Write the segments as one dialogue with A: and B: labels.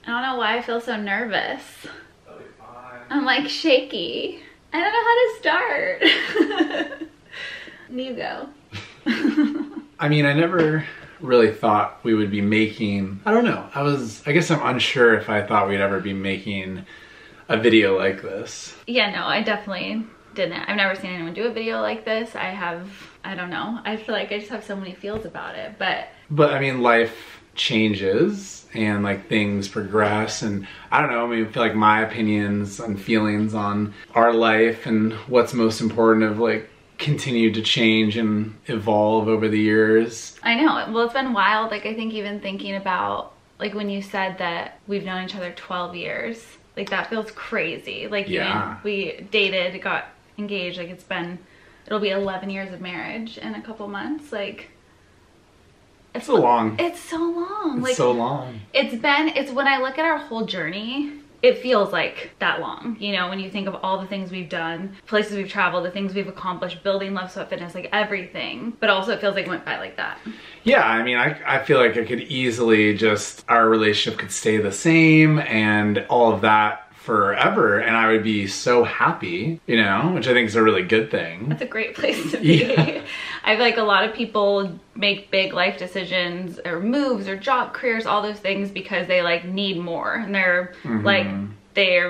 A: I don't know why I feel so nervous. I'm like shaky. I don't know how to start. You go.
B: I mean, I never really thought we would be making, I don't know. I guess I'm unsure if I thought we'd ever be making a video like this.
A: Yeah, no, I definitely didn't. I've never seen anyone do a video like this. I don't know. I feel like I just have so many feels about it, but
B: I mean, life changes and like things progress, and I don't know, I mean, I feel like my opinions and feelings on our life and what's most important have like continued to change and evolve over the years.
A: I know. Well, it's been wild. Like, I think even thinking about like when you said that we've known each other 12 years, like that feels crazy. Like,
B: yeah,
A: we dated, got engaged, like it'll be 11 years of marriage in a couple months. Like,
B: it's so long.
A: It's so long.
B: It's
A: like,
B: so long.
A: It's when I look at our whole journey, it feels like that long, you know, when you think of all the things we've done, places we've traveled, the things we've accomplished, building Love Sweat Fitness, like everything. But also it feels like it went by like that.
B: Yeah, I mean, I feel like I could easily just, our relationship could stay the same and all of that forever, and I would be so happy, you know, which I think is a really good thing.
A: That's a great place to be. Yeah. I feel like a lot of people make big life decisions or moves or job, careers, all those things because they like need more, and they're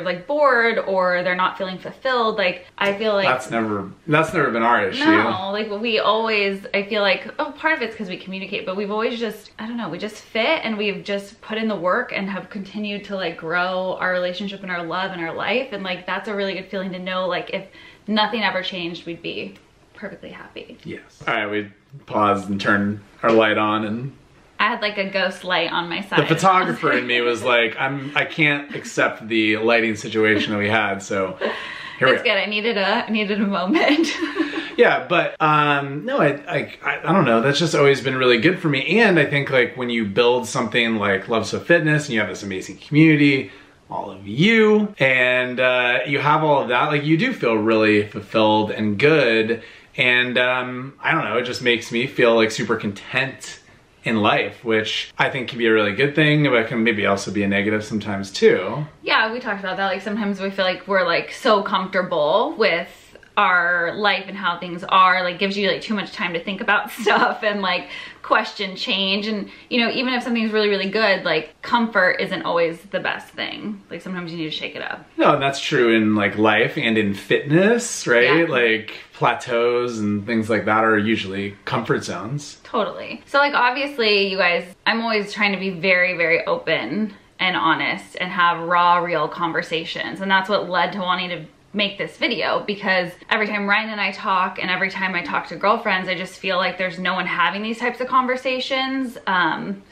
A: like bored or they're not feeling fulfilled. Like, I feel like
B: that's never been our issue.
A: No, like we always, I feel like, oh, part of it's because we communicate, but we've always just, I don't know, we just fit, and we've just put in the work and have continued to like grow our relationship and our love and our life. And like, that's a really good feeling to know, like, if nothing ever changed, we'd be perfectly happy.
B: Yes. All right, we paused and turned our light on, and
A: I had like a ghost light on my side.
B: The photographer in me was like, I can't accept the lighting situation that we had, so here we go.
A: It's good. I needed a moment.
B: Yeah, but no, I don't know. That's just always been really good for me, and I think like when you build something like Love Sweat Fitness and you have this amazing community, all of you, and you have all of that, like you do feel really fulfilled and good, and I don't know, it just makes me feel like super content in life, which I think can be a really good thing, but can maybe also be a negative sometimes too.
A: Yeah, we talked about that. Like, sometimes we feel like we're like so comfortable with our life and how things are, like gives you like too much time to think about stuff and like question change. And you know, even if something's really, really good, like comfort isn't always the best thing. Like, sometimes you need to shake it up. No,
B: and that's true in like life and in fitness, right? Yeah. Like plateaus and things like that are usually comfort zones.
A: Totally. So like, obviously you guys, I'm always trying to be very, very open and honest and have raw, real conversations. And that's what led to wanting to make this video, because every time Ryan and I talk, and every time I talk to girlfriends, I just feel like there's no one having these types of conversations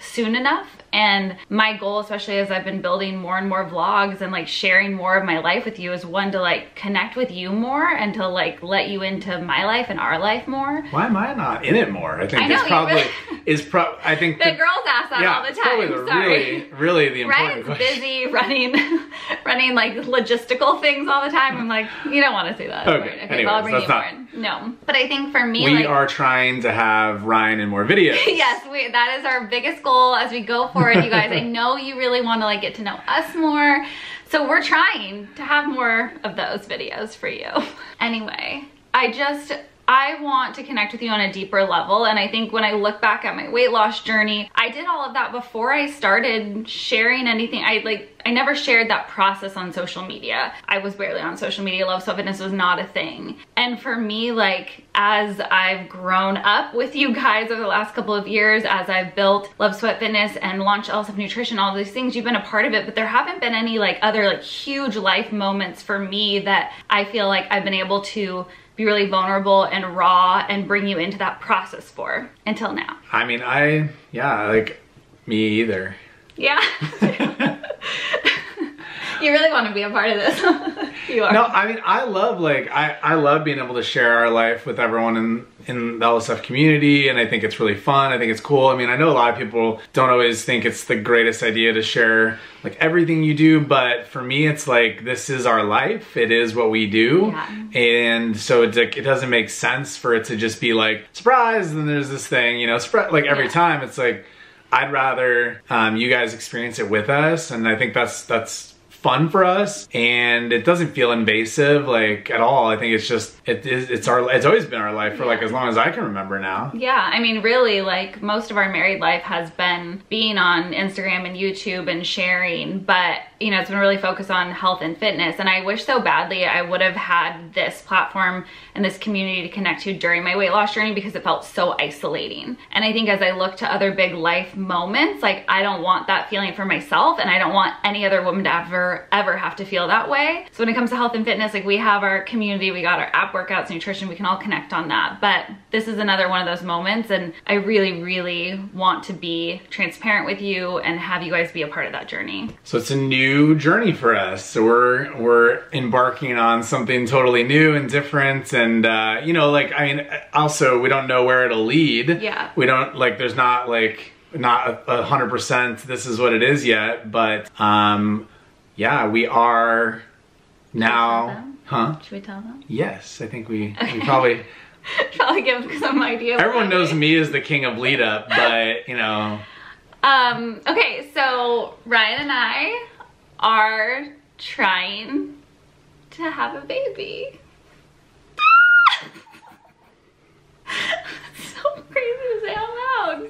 A: soon enough. And my goal, especially as I've been building more and more vlogs and like sharing more of my life with you, is one, to like connect with you more and to like let you into my life and our life more.
B: Why am I not in it more? I think
A: I know,
B: it's probably I think
A: the girls ask that all the time.
B: Probably really the important
A: question. Ryan's busy running like logistical things all the time. I'm like, you don't want to see that.
B: Okay, anyways,
A: I'll bring you more in. No, but I think for me,
B: we are trying to have Ryan in more videos.
A: Yes, that is our biggest goal as we go forward, you guys. I know you really want to like get to know us more, so we're trying to have more of those videos for you. Anyway, I want to connect with you on a deeper level, and I think when I look back at my weight loss journey, I did all of that before I started sharing anything. I never shared that process on social media. I was barely on social media. Love Sweat Fitness was not a thing. And for me, like, as I've grown up with you guys over the last couple of years, as I've built Love Sweat Fitness and launched LSF Nutrition, all these things, you've been a part of it, but there haven't been any like other like huge life moments for me that I feel like I've been able to be really vulnerable and raw and bring you into that process for until now. I mean,
B: like, me either.
A: Yeah. You really want to be a part of this. You are.
B: No, I mean, I love being able to share our life with everyone in the LSF community, and I think it's really fun. I think it's cool. I mean, I know a lot of people don't always think it's the greatest idea to share like everything you do, but for me, it's like, this is our life. It is what we do. Yeah. And so it's like, it doesn't make sense for it to just be like, surprise, and then there's this thing, you know, like every time it's like, I'd rather you guys experience it with us, and I think that's fun for us, and it doesn't feel invasive like at all. I think it's just it's always been our life for like as long as I can remember now.
A: Yeah, I mean, really, like most of our married life has been being on Instagram and YouTube and sharing, but you know, it's been really focused on health and fitness. And I wish so badly I would have had this platform and this community to connect to during my weight loss journey, because it felt so isolating. And I think as I look to other big life moments, like I don't want that feeling for myself, and I don't want any other woman to ever have to feel that way. So when it comes to health and fitness, like we have our community, we got our app workouts, nutrition, we can all connect on that. But this is another one of those moments, and I really, really want to be transparent with you and have you guys be a part of that journey.
B: So it's a new journey for us. So we're embarking on something totally new and different, and you know, like, I mean, also we don't know where it'll lead.
A: Yeah.
B: We don't, like, there's not like, not 100% this is what it is yet, but yeah, we are now. Huh?
A: Should we tell them?
B: Yes, I think we probably
A: probably give some idea.
B: Everyone knows me as the king of lead up, but you know.
A: Okay, so Ryan and I are trying to have a baby. It's so crazy to say out loud.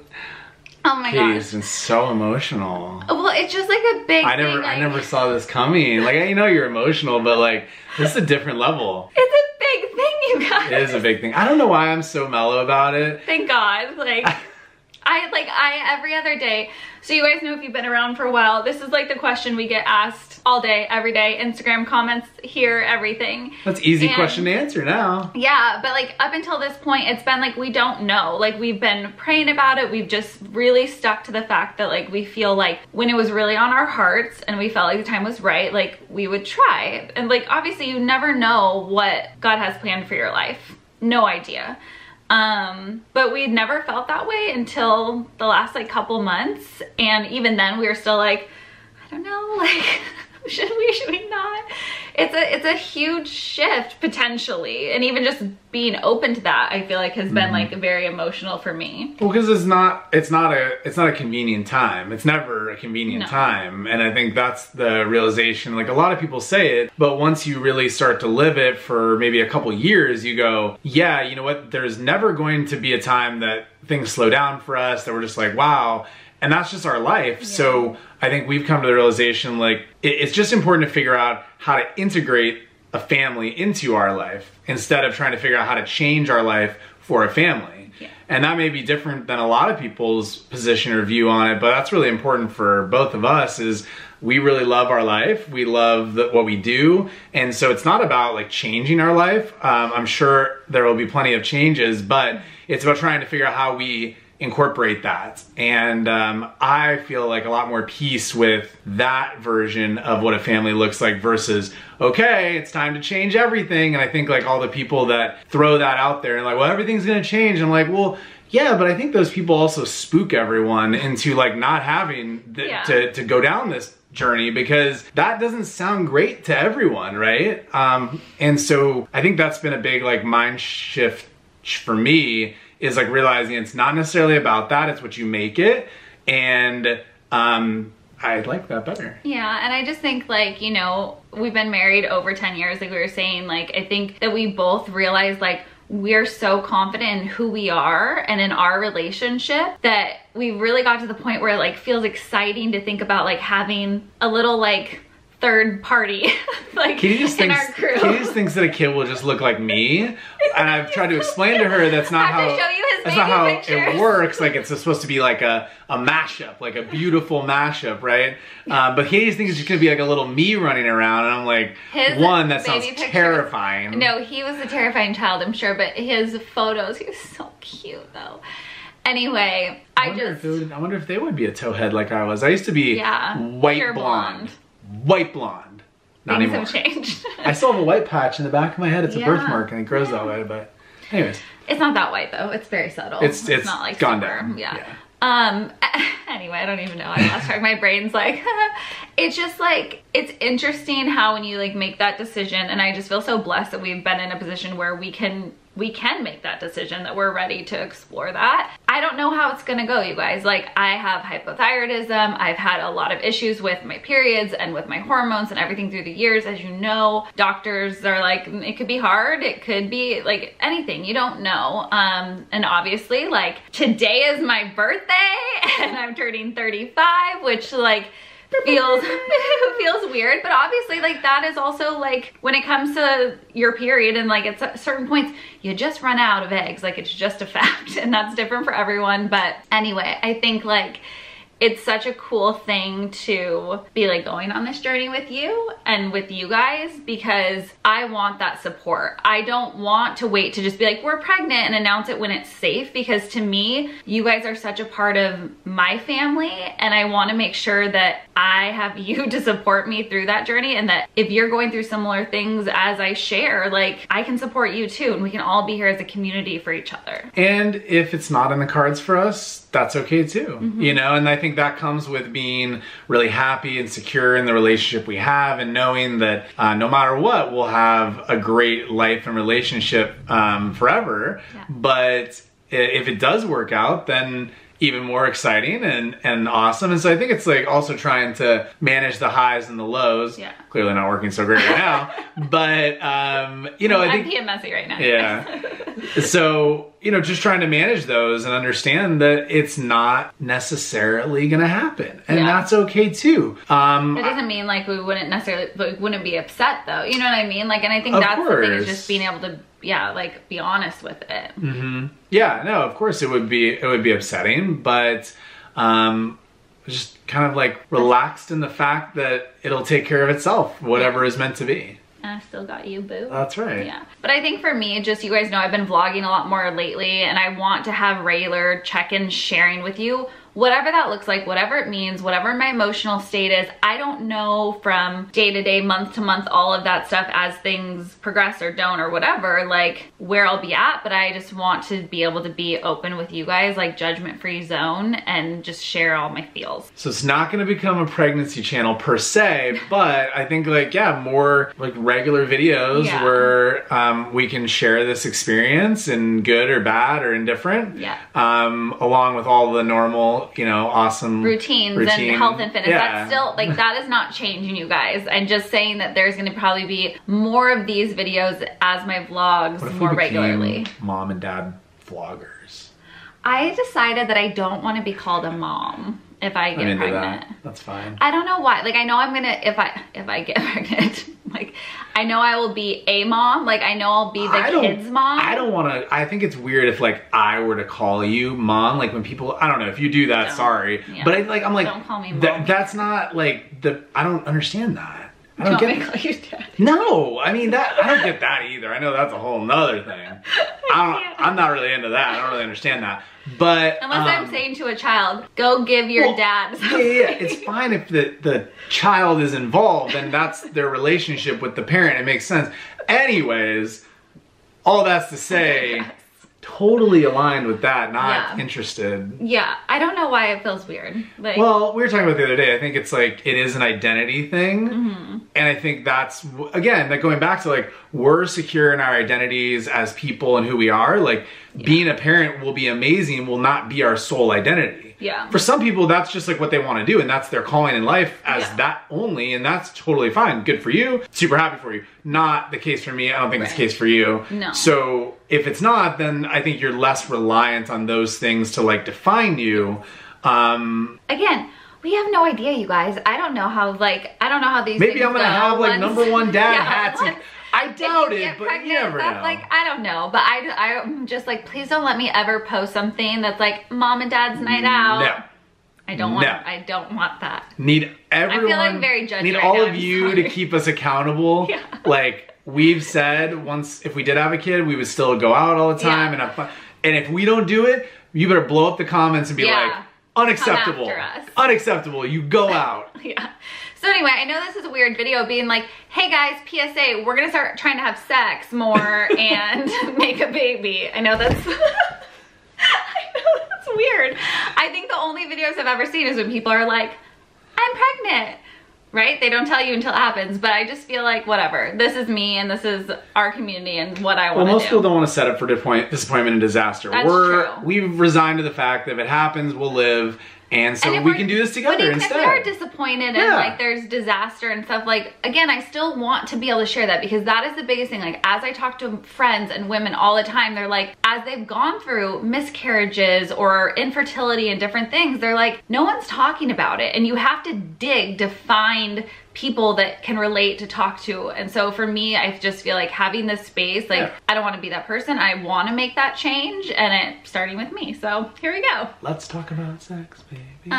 A: Oh my god.
B: Katie's been so emotional.
A: Well, it's just like a big thing.
B: I never saw this coming. Like, you know you're emotional, but like, this is a different level.
A: It's a big thing, you guys.
B: It is a big thing. I don't know why I'm so mellow about it.
A: Thank God. Like, I every other day, so you guys know if you've been around for a while, this is like the question we get asked all day, every day, Instagram comments, here, everything.
B: That's easy question to answer now.
A: Yeah, but like up until this point, it's been like, we don't know. Like we've been praying about it. We've just really stuck to the fact that like, we feel like when it was really on our hearts and we felt like the time was right, like we would try. And like, obviously you never know what God has planned for your life. No idea. But we'd never felt that way until the last like couple months. And even then we were still like, I don't know, like, should we not? It's a huge shift potentially. And even just being open to that, I feel like has been like very emotional for me.
B: Well, because it's not a convenient time. It's never a convenient time. And I think that's the realization. Like a lot of people say it, but once you really start to live it for maybe a couple years, you go, yeah, you know what? There's never going to be a time that things slow down for us, that we're just like, wow. And that's just our life. Yeah. So I think we've come to the realization, like, it's just important to figure out how to integrate a family into our life instead of trying to figure out how to change our life for a family. Yeah. And that may be different than a lot of people's position or view on it, but that's really important for both of us. Is we really love our life. We love what we do. And so it's not about like changing our life. I'm sure there will be plenty of changes, but it's about trying to figure out how we incorporate that. And I feel like a lot more peace with that version of what a family looks like versus, okay, it's time to change everything. And I think like all the people that throw that out there and like, well, everything's gonna change. I'm like, well, yeah, but I think those people also spook everyone into like not having to go down this journey, because that doesn't sound great to everyone, right? And so I think that's been a big like mind shift for me, is like realizing it's not necessarily about that, it's what you make it. And I like that better. Yeah,
A: and I just think like, you know, we've been married over 10 years, like we were saying, like I think that we both realized like we're so confident in who we are and in our relationship that we really got to the point where it like feels exciting to think about like having a little like third party like in our crew.
B: Katie just thinks that a kid will just look like me, and I've tried to explain to her that's not how it works. Like it's supposed to be like a mashup, like a beautiful mashup, right? But Katie thinks it's just gonna be like a little me running around, and I'm like, one, that sounds terrifying.
A: No, he was a terrifying child, I'm sure, but his photos, he was so cute though. Anyway, I
B: wonder if they would be a towhead like I was. I used to be white blonde. White blonde. Not anymore.
A: Things have changed.
B: I still have a white patch in the back of my head. It's a birthmark and it grows that way, but anyways.
A: It's not that white though. It's very subtle.
B: It's not like gone down.
A: Yeah. Anyway, I don't even know. I lost track. My brain's like, it's just like, it's interesting how when you like make that decision, and I just feel so blessed that we've been in a position where we can we can make that decision, that we're ready to explore that. I don't know how it's gonna go, you guys. Like, I have hypothyroidism. I've had a lot of issues with my periods and with my hormones and everything through the years. As you know, doctors are like, it could be hard. It could be like anything, you don't know. And obviously, like, today is my birthday and I'm turning 35, which like, feels weird, but obviously like that is also like when it comes to your period and like at certain points you just run out of eggs, like it's just a fact, and that's different for everyone. But anyway, I think like it's such a cool thing to be like going on this journey with you and with you guys, because I want that support. I don't want to wait to just be like, we're pregnant and announce it when it's safe, because to me, you guys are such a part of my family, and I want to make sure that I have you to support me through that journey, and that if you're going through similar things as I share, like I can support you too, and we can all be here as a community for each other.
B: And if it's not in the cards for us, that's okay too, you know? And I think that comes with being really happy and secure in the relationship we have, and knowing that no matter what, we'll have a great life and relationship forever. Yeah. But if it does work out, then even more exciting and awesome. And so I think it's like also trying to manage the highs and the lows. Yeah. Clearly not working so great right now, but you know, I think
A: I'm being messy right now.
B: Yeah. So, you know, just trying to manage those and understand that it's not necessarily gonna happen, and that's okay too. It
A: doesn't mean like we wouldn't necessarily, like, wouldn't be upset though, you know what I mean? Like, and I think that's the thing, is just being able to, like be honest with it.
B: Yeah, no, of course it would be upsetting, but just kind of like relaxed in the fact that it'll take care of itself, whatever is meant to be.
A: I still got you, boo.
B: That's right.
A: Yeah. But I think for me, just, you guys know I've been vlogging a lot more lately, and I want to have regular check-ins sharing with you, whatever that looks like, whatever it means, whatever my emotional state is. I don't know from day to day, month to month, all of that stuff as things progress or don't or whatever, like where I'll be at, but I just want to be able to be open with you guys, like judgment-free zone, and just share all my feels.
B: So it's not gonna become a pregnancy channel per se, but I think like, yeah, more like regular videos where we can share this experience in good or bad or indifferent, along with all the normal, you know, awesome
A: routines and health and fitness. That's still like, that is not changing, you guys. I'm just saying that there's going to probably be more of these videos as my vlogs more regularly.
B: Mom and dad vloggers.
A: I decided that I don't want to be called a mom if I get pregnant.
B: That's fine.
A: I don't know why. Like, I know I'm gonna, if I get pregnant, like I know I will be a mom. Like, I know I'll be the kid's mom.
B: I don't want to. I think it's weird if like I were to call you mom. Like when people, I don't know if you do that. Sorry, but I'm like,
A: don't call me mom.
B: That's not like the. I don't understand that. I don't
A: get call you daddy.
B: No, I mean that. I don't get that either. I know that's a whole nother thing. I'm not really into that. I don't really understand that. But
A: unless I'm saying to a child, go give your dad something.
B: Yeah, it's fine if the child is involved and that's their relationship with the parent. It makes sense. Anyways, all that's to say, totally aligned with that, not interested.
A: Yeah, I don't know why it feels weird. Like,
B: well, we were talking about the other day, I think it's like, it is an identity thing. And I think that's, again, like going back to like, we're secure in our identities as people and who we are. Like being a parent will be amazing, will not be our sole identity.
A: Yeah.
B: For some people, that's just like what they want to do, and that's their calling in life as that only, and that's totally fine. Good for you. Super happy for you. Not the case for me. I don't think it's the case for you.
A: No.
B: So if it's not, then I think you're less reliant on those things to like define you.
A: Again, we have no idea, you guys. I don't know how, like, I don't know how these
B: Maybe I'm gonna have like #1 dad hats. I doubt
A: it,
B: but you never know.
A: Like, I don't know, but I'm just like, please don't let me ever post something that's like mom and dad's night out.
B: No.
A: I don't want that.
B: Need everyone.
A: I feel like very judgy.
B: Need
A: right
B: all
A: now.
B: of you to keep us accountable. Like we've said, once if we did have a kid, we would still go out all the time and have fun. And if we don't do it, you better blow up the comments and be like, unacceptable. Unacceptable. You go out.
A: So anyway, I know this is a weird video being like, hey guys, PSA, we're gonna start trying to have sex more and make a baby. I know that's weird. I think the only videos I've ever seen is when people are like, I'm pregnant. right? They don't tell you until it happens, but I just feel like, whatever. This is me and this is our community and what I want to do.
B: Well, most people don't want to set up for disappointment and disaster.
A: That's true.
B: We've resigned to the fact that if it happens, we'll live. And so we can do this together
A: but even
B: instead.
A: if we are disappointed and like there's disaster and stuff, like, again, I still want to be able to share that, because that is the biggest thing. Like, as I talk to friends and women all the time, they're like, as they've gone through miscarriages or infertility and different things, they're like, no one's talking about it. And you have to dig to find people that can relate to talk to. And so for me, I just feel like having this space, like, I don't want to be that person. I want to make that change, and it's starting with me. So here we go.
B: Let's talk about sex, baby.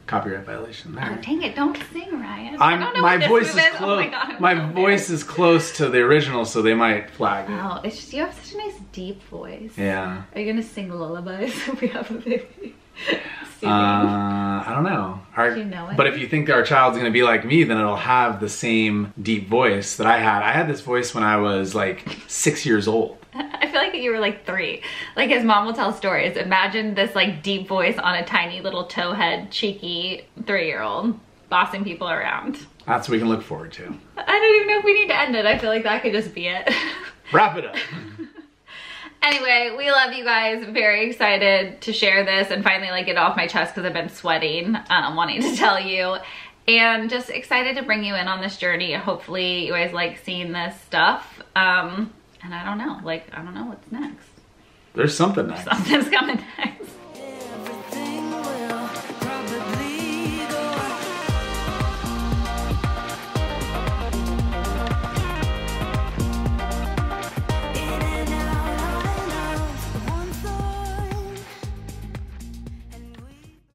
B: Copyright violation there.
A: Oh, dang it, don't sing, Ryan.
B: My voice is close. Oh my God, my voice is close to the original, so they might flag me.
A: Oh, it's just, you have such a nice deep voice.
B: Yeah.
A: Are you gonna sing lullabies if we have a baby?
B: I don't know.
A: Do you know it?
B: But if you think our child's gonna be like me, then it'll have the same deep voice that I had. I had this voice when I was like 6 years old.
A: I feel like you were like 3. Like, his mom will tell stories. Imagine this like deep voice on a tiny little towhead, cheeky 3-year-old bossing people around.
B: That's what we can look forward to.
A: I don't even know if we need to end it. I feel like that could just be it.
B: Wrap it up.
A: Anyway, we love you guys. Very excited to share this and finally like get off my chest, because I've been sweating, wanting to tell you. And just excited to bring you in on this journey. Hopefully you guys like seeing this stuff. And I don't know, like, I don't know what's next.
B: There's something next.
A: Something's coming next.